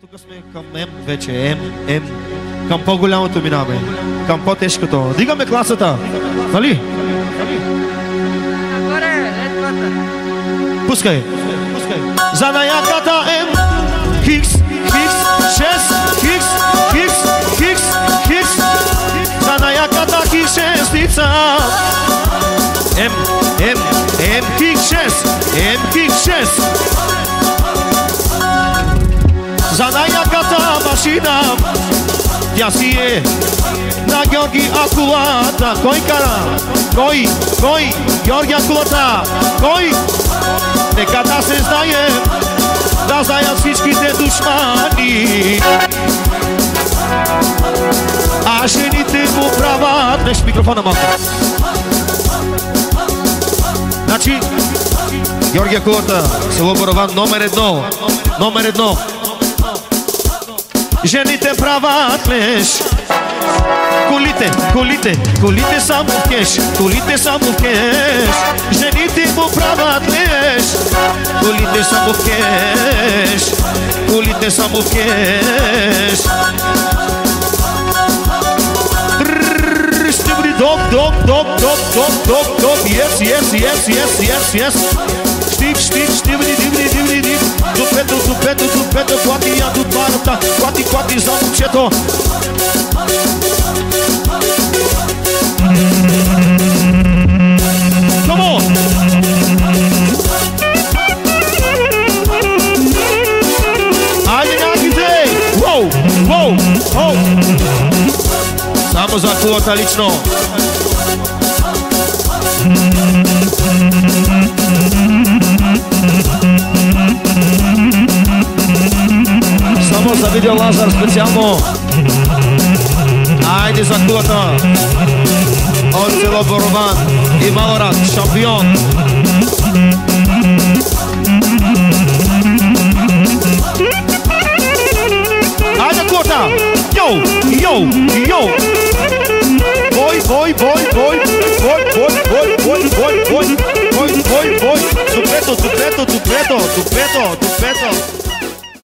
Тук сме към М вече, М. Към по-голямото минаваме, към по-тежкото. Дигаме класата, нали? Нагоре, летвата. Пускай. За на яката М. Хикс, 6, хикс. За на яката хикс шестица. М, хикс 6. За най-яката машина, тя си е на Георги Акулата. Кой кара? Кой? Георги Акулата. Кой? Нека да се знае, да знаят всичките душмани. А жените му правят... Нещо микрофона малко. Значи, Георги Акулата, село Борован, номер едно. Жените правят леш. Колите само в кеш. Жените му правят леш. Колите само в кеш. Ще бъде доп. Yes. Штик, ще бъде див. Тупето, плати я до дварата. Плати за момчето. Come on! Айде някаките! Воу! Само за кулата лично. Само за видео Лазар специално. Айде за кулата. От село Борован и Малорад, шампион. Айде кулата. Йоу. Бой. Тупето.